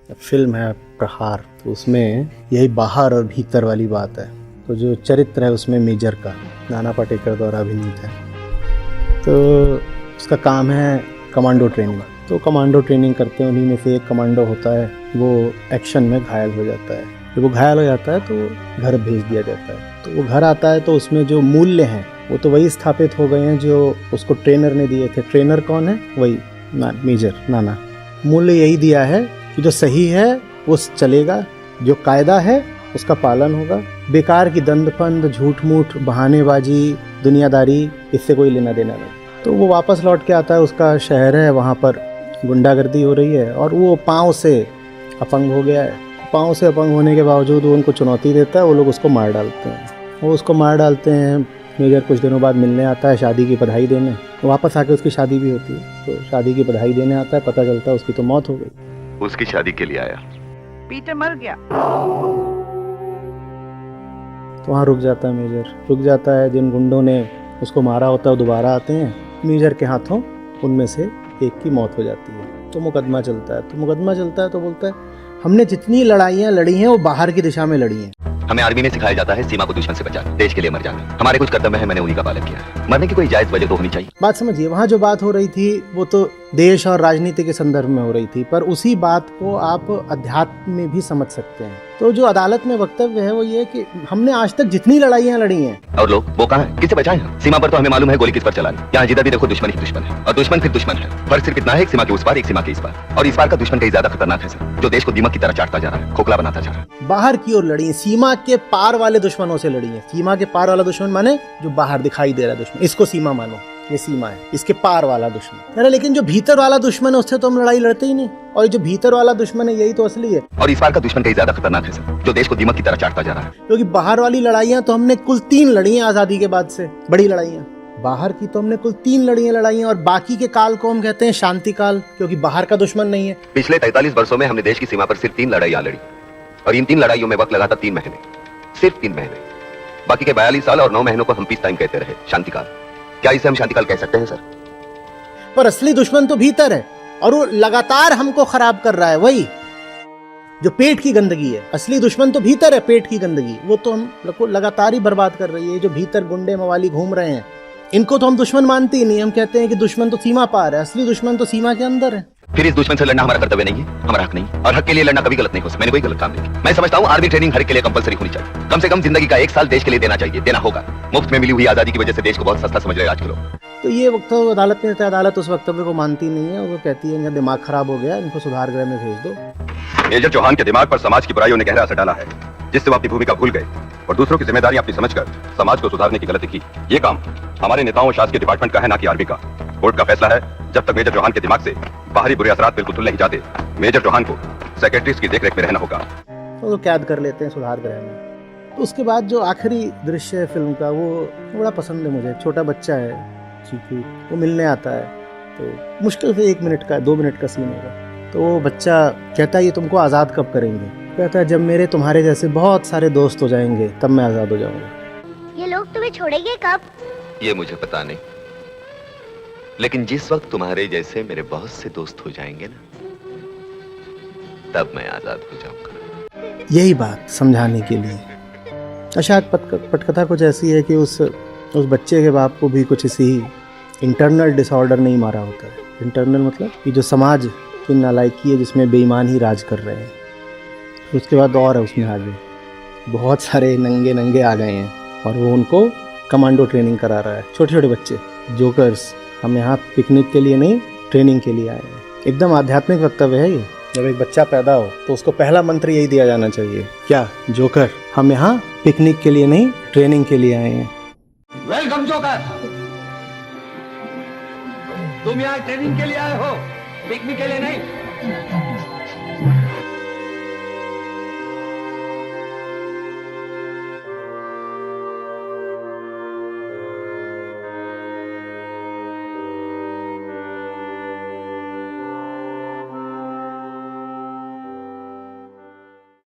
Film है प्रहार, तो उसमें यही बाहर और भीतर वाली बात है। तो जो चरित्र है उसमें मेजर का, नाना पाटेकर द्वारा अभिनीत है, तो उसका काम है कमांडो ट्रेनिंग। तो कमांडो ट्रेनिंग करते हैं, उन्हीं में से एक कमांडो होता है, वो एक्शन में घायल हो जाता है। जब वो घायल हो जाता है तो घर भेज दिया जाता है। तो वो घर आता है तो उसमें जो मूल्य हैं वो तो वही स्थापित हो गए हैं जो उसको ट्रेनर ने दिए थे। ट्रेनर कौन है? वही मेजर नाना। मूल्य यही दिया है कि जो सही है वो चलेगा, जो कायदा है उसका पालन होगा, बेकार की दंड-फंद, झूठ मूठ, बहानेबाजी, दुनियादारी, इससे कोई लेना देना नहीं। तो वो वापस लौट के आता है, उसका शहर है, वहाँ पर गुंडागर्दी हो रही है और वो पाँव से अपंग हो गया है। पाँव से अपंग होने के बावजूद वो उनको चुनौती देता है, वो लोग उसको मार डालते हैं। वो उसको मार डालते हैं। मेजर कुछ दिनों बाद मिलने आता है, शादी की बधाई देने। तो वापस आके उसकी शादी भी होती है, तो शादी की बधाई देने आता है, पता चलता है उसकी तो मौत हो गई। उसकी शादी के लिए आया, पीटर मर गया। तो वहाँ रुक जाता है मेजर, रुक जाता है। जिन गुंडों ने उसको मारा होता है वो दोबारा आते हैं, मेजर के हाथों उनमें से एक की मौत हो जाती है। तो मुकदमा चलता है, तो बोलता है हमने जितनी लड़ाइयाँ लड़ी हैं वो बाहर की दिशा में लड़ी हैं। हमें आर्मी में सिखाया जाता है सीमा को दुश्मन से बचाना, देश के लिए मर जाना। हमारे कुछ कर्तव्य है, मैंने उन्हीं का पालन किया। मरने की कोई जायज वजह तो होनी चाहिए। बात समझिए, वहाँ जो बात हो रही थी वो तो देश और राजनीति के संदर्भ में हो रही थी, पर उसी बात को आप अध्यात्म में भी समझ सकते हैं। तो जो अदालत में वक्तव्य है वो ये कि हमने आज तक जितनी लड़ाइयाँ लड़ी हैं। और लोग वो कहाँ है, किससे बचाएं हम? सीमा पर तो हमें मालूम है गोली किस पर चलानी। यहाँ जिधर भी देखो दुश्मन ही दुश्मन है, और दुश्मन फिर दुश्मन है। फर्क सिर्फ इतना है, एक सीमा के उस पार, एक सीमा के इस पार। और इस पार का दुश्मन कहीं ज्यादा खतरनाक है सर, जो देश को दीमक की तरह चाटता जा रहा है, खोखला बनाता जा रहा है। बाहर की ओर लड़ी, सीमा के पार वाले दुश्मनों से लड़ी है। सीमा के पार वाला दुश्मन माने जो बाहर दिखाई दे रहा है दुश्मन, इसको सीमा मानो, ये सीमा है। इसके पार वाला दुश्मन, अरे लेकिन जो भीतर वाला दुश्मन है उससे तो हम लड़ाई लड़ते ही नहीं, और जो भीतर वाला दुश्मन है यही तो असली है। और इस बार का दुश्मन कहीं ज्यादा खतरनाक है सर, जो देश को दीमक की तरह चाटता जा रहा है। क्योंकि बाहर वाली लड़ाइयाँ तो हमने कुल 3 लड़ी हैं आजादी के बाद से, बड़ी लड़ाइयाँ। बाहर की तो हमने कुल 3 लड़ाइयाँ, और बाकी के काल को हम कहते हैं शांति काल, क्योंकि बाहर का दुश्मन नहीं है। पिछले 43 वर्षों में हमने देश की सीमा पर सिर्फ 3 लड़ाइयाँ लड़ी, और इन 3 लड़ाइयों में वक्त लगा था 3 महीने, सिर्फ 3 महीने। बाकी के 42 साल और 9 महीनों को हम पीस टाइम कहते रहे, शांतिकाल। क्या इसे हम शांतिकाल कह सकते हैं सर? पर असली दुश्मन तो भीतर है, और वो लगातार हमको खराब कर रहा है, वही जो पेट की गंदगी है। असली दुश्मन तो भीतर है, पेट की गंदगी, वो तो हम लगातार ही बर्बाद कर रही है। जो भीतर गुंडे मवाली घूम रहे हैं, इनको तो हम दुश्मन मानते ही नहीं। हम कहते हैं कि दुश्मन तो सीमा पार है, असली दुश्मन तो सीमा के अंदर है। फिर इस दुश्मन से लड़ना हमारा कर्तव्य नहीं है, हमारा हक नहीं। और हक के लिए लड़ना कभी गलत नहीं हो सकता। मैंने कोई गलत काम नहीं किया। मैं समझता हूँ आर्मी ट्रेनिंग हर एक के लिए कंपलसरी होनी चाहिए। कम से कम जिंदगी का 1 साल देश के लिए देना चाहिए, देना होगा। मुफ्त में मिली हुई आजादी की वजह से देश को बहुत सस्ता समझ रहे हैं आज के लोग। तो ये वक्तव्य अदालत में देता है, अदालत उस वक्तव्य को मानती नहीं है। वो कहती है इनका दिमाग खराब हो गया, इनको सुधार गृह में भेज दो। मेजर चौहान के दिमाग पर समाज की बुराइयों ने गहरा असर डाला है, जिससे वो अपनी भूमिका भूल गए और दूसरों की जिम्मेदारी अपनी समझकर समाज को सुधारने की गलती की। ये काम हमारे नेताओं और शासकीय डिपार्टमेंट का है, ना कि आर्मी का। कोर्ट का फैसला है, जब तक मेजर चौहान के दिमाग से बाहरी बुरे असरात बिल्कुल धुल नहीं जाते, मेजर चौहान को सेक्रेटरीज की देखरेख में रहना होगा। तो कैद कर लेते हैं सुधार गृह में। तो उसके बाद जो आखिरी दृश्य है फिल्म का, वो बड़ा पसंद है मुझे। छोटा बच्चा है चीकू, वो मिलने आता है, तो मुश्किल से 1 मिनट का 2 मिनट का सीन होगा। तो वो बच्चा कहता है ये तुमको आज़ाद कब करेंगे? कहता है जब मेरे तुम्हारे जैसे बहुत सारे दोस्त हो जाएंगे तब मैं आज़ाद हो जाऊंगा। ये लोग तुम्हें छोड़ेंगे कब? ये मुझे पता नहीं, लेकिन जिस वक्त तुम्हारे जैसे मेरे बहुत से दोस्त हो जाएंगे ना, तब मैं आजाद हो जाऊंगा। यही बात समझाने के लिए। और शायद पटकथा कुछ ऐसी है कि उस बच्चे के बाप को भी कुछ इसी इंटरनल डिसऑर्डर नहीं मारा होता है। इंटरनल मतलब कि जो समाज की नालायकी है, जिसमें बेईमान ही राज कर रहे हैं। उसके बाद और है उसमें आगे बहुत सारे नंगे आ गए हैं, और वो उनको कमांडो ट्रेनिंग करा रहा है। छोटे छोटे बच्चे, जोकर्स। हम यहाँ पिकनिक के लिए नहीं, ट्रेनिंग के लिए आए हैं। एकदम आध्यात्मिक वक्तव्य है ये। जब एक बच्चा पैदा हो तो उसको पहला मंत्र यही दिया जाना चाहिए, क्या? जोकर, हम यहाँ पिकनिक के लिए नहीं, ट्रेनिंग के लिए आए हैं। वेलकम जोकर, तुम यहाँ ट्रेनिंग के लिए आए हो, पिकनिक के लिए नहीं।